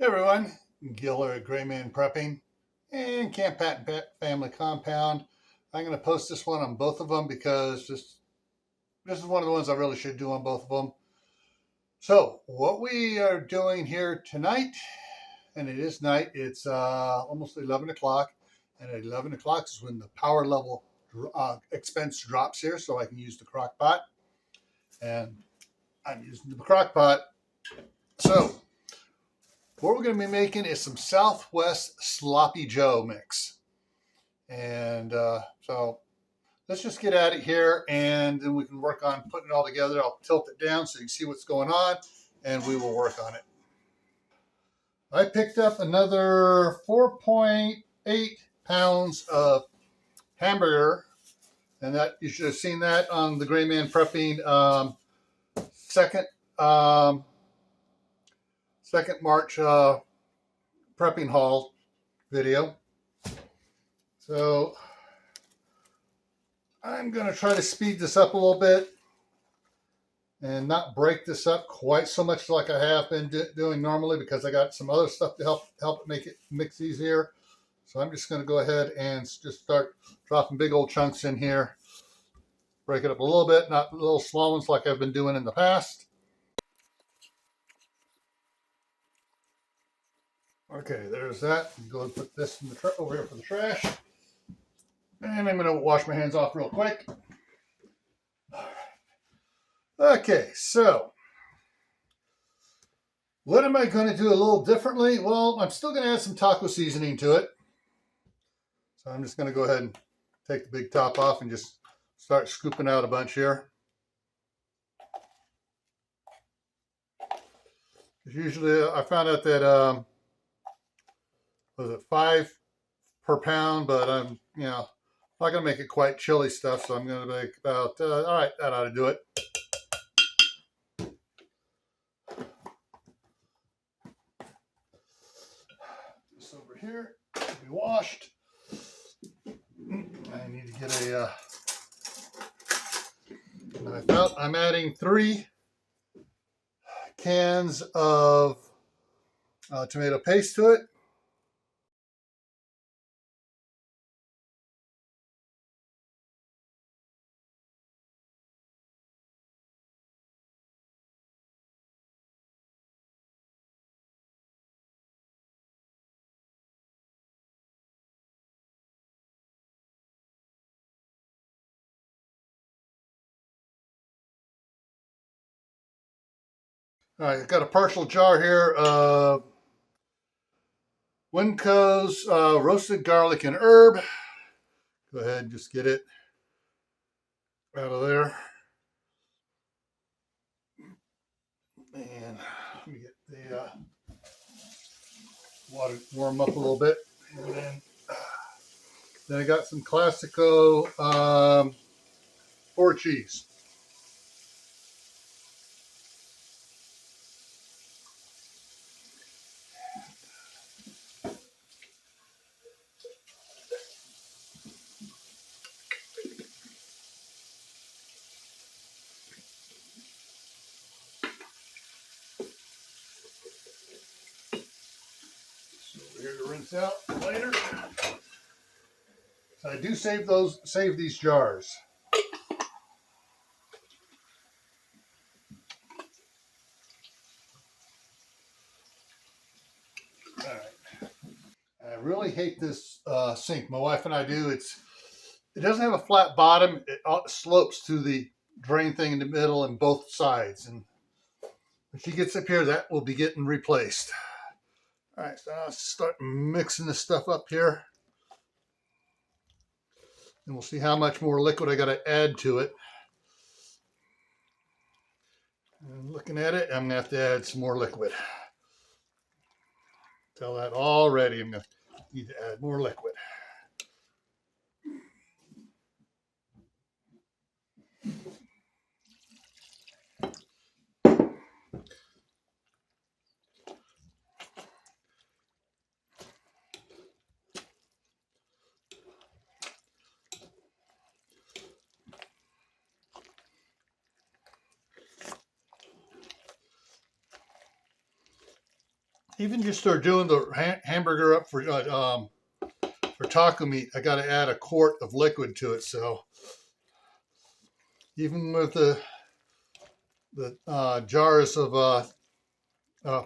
Hey everyone, Giller at Gray Man Prepping and Camp Pat Family Compound. I'm going to post this one on both of them because this is one of the ones I really should do on both of them. So what we are doing here tonight, and it is night, it's almost 11 o'clock, and at 11 o'clock is when the power level expense drops here, so I can use the crock pot, and I'm using the crock pot. So what we're going to be making is some Southwest Sloppy Joe mix. And so let's just get at it here, and then we can work on putting it all together. I'll tilt it down so you can see what's going on, and we will work on it. I picked up another 4.8 pounds of hamburger, and that you should have seen that on the Gray Man Prepping second March prepping haul video. So I'm going to try to speed this up a little bit and not break this up quite so much like I have been doing normally, because I got some other stuff to help make it mix easier. So I'm just going to go ahead and just start dropping big old chunks in here. Break it up a little bit, not little small ones like I've been doing in the past. Okay, there's that. Go and put this in the over here for the trash. And I'm going to wash my hands off real quick. Okay, so what am I going to do a little differently? Well, I'm still going to add some taco seasoning to it. So I'm just going to go ahead and take the big top off and just start scooping out a bunch here. Usually I found out that, was it 5 per pound, but I'm, not going to make it quite chili stuff. So I'm going to make about, all right, that ought to do it. This over here to be washed. I need to get a knife out. I'm adding 3 cans of tomato paste to it. All right, I've got a partial jar here of Winco's roasted garlic and herb. Go ahead and just get it out of there. And let me get the water warm up a little bit. And then I got some Classico 4 cheese. Here to rinse out later. So I do save these jars. All right. I really hate this sink. My wife and I do. It doesn't have a flat bottom. It slopes to the drain thing in the middle and both sides. And when she gets up here, that will be getting replaced. All right, so I'll start mixing this stuff up here. And we'll see how much more liquid I got to add to it. And looking at it, I'm going to have to add some more liquid. Tell that already, I'm going to need to add more liquid. even just start doing the hamburger up for taco meat, I got to add a quart of liquid to it. So even with the jars of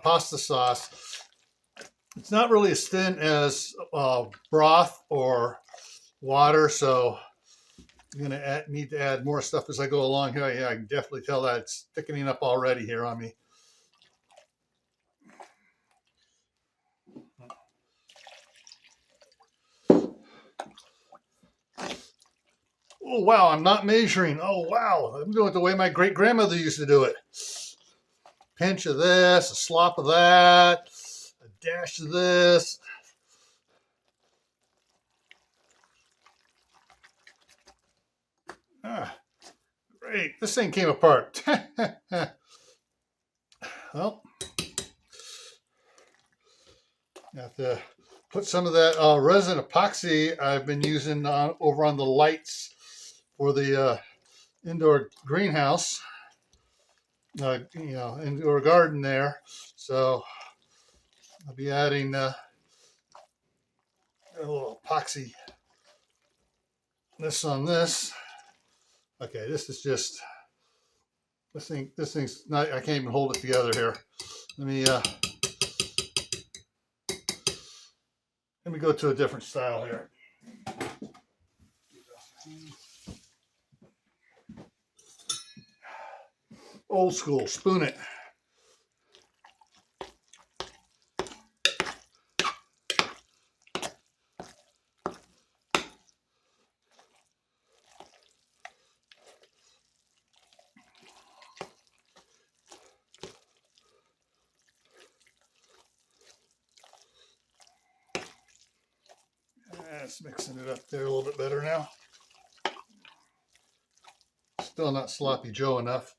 pasta sauce, it's not really as thin as broth or water. So I'm gonna need to add more stuff as I go along here. Yeah, I can definitely tell that it's thickening up already here on me. Oh, wow, I'm not measuring. Oh, wow, I'm doing it the way my great-grandmother used to do it. Pinch of this, a slop of that, a dash of this. Ah, great. This thing came apart. Well, I have to put some of that resin epoxy I've been using over on the lights for the indoor greenhouse, indoor garden there. So I'll be adding a little epoxy this on this. Okay, this is just this thing's not. I can't even hold it together here. Let me go to a different style here. Old school, spoon it. That's mixing it up there a little bit better now. Still not sloppy Joe enough.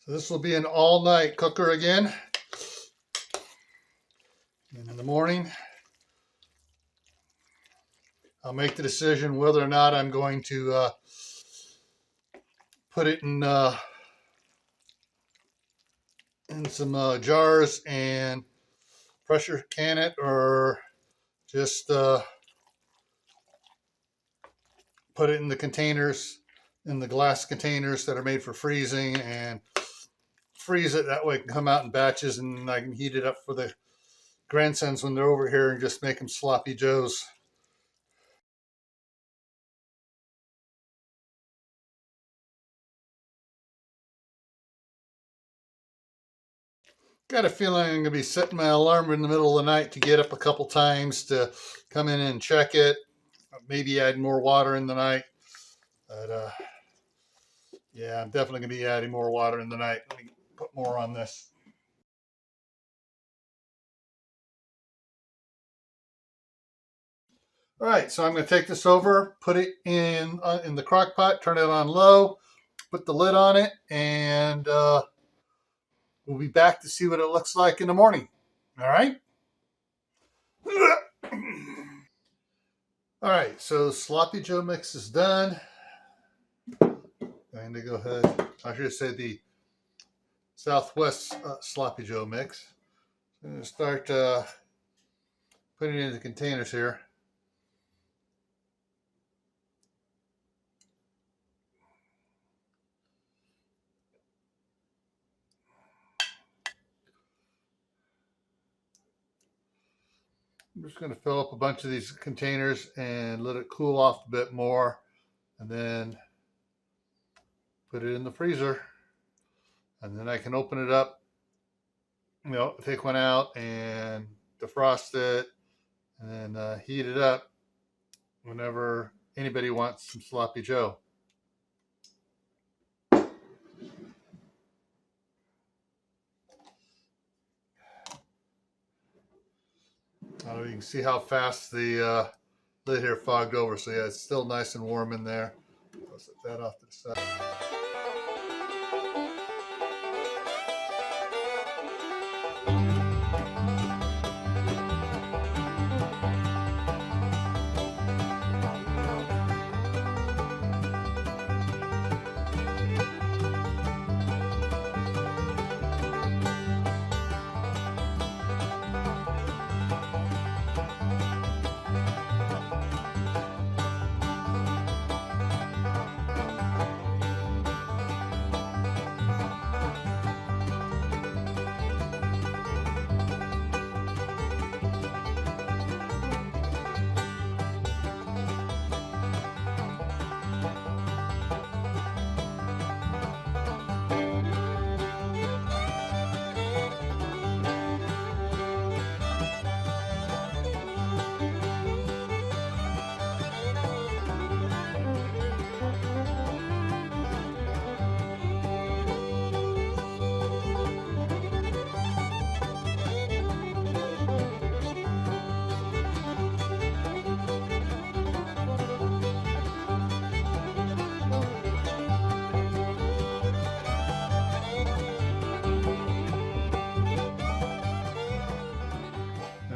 So this will be an all-night cooker again. And in the morning, I'll make the decision whether or not I'm going to put it in some jars and pressure can it, or just put it in the containers, in the glass containers that are made for freezing, and freeze it. That way it can come out in batches and I can heat it up for the grandsons when they're over here and just make them sloppy joes. Got a feeling I'm going to be setting my alarm in the middle of the night to get up a couple times to come in and check it. Maybe add more water in the night. But yeah, I'm definitely going to be adding more water in the night. Let me put more on this. All right, so I'm going to take this over, put it in the crock pot, turn it on low, put the lid on it, and we'll be back to see what it looks like in the morning. All right? All right, so sloppy Joe mix is done. I'm going to go ahead. I should say the Southwest sloppy Joe mix. I'm going to start putting it in the containers here. I'm just going to fill up a bunch of these containers and let it cool off a bit more, and then put it in the freezer. And then I can open it up, take one out and defrost it, and then heat it up whenever anybody wants some sloppy Joe. You can see how fast the lid here fogged over. So yeah, it's still nice and warm in there. I'll set that off to the side.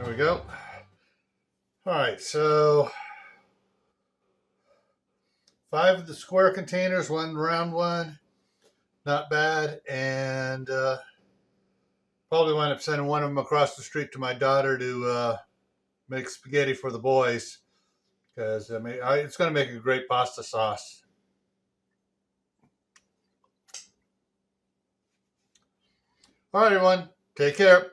There we go. All right, so 5 of the square containers, 1 round one. Not bad. And probably wind up sending one of them across the street to my daughter to make spaghetti for the boys. Because it's going to make a great pasta sauce. All right, everyone. Take care.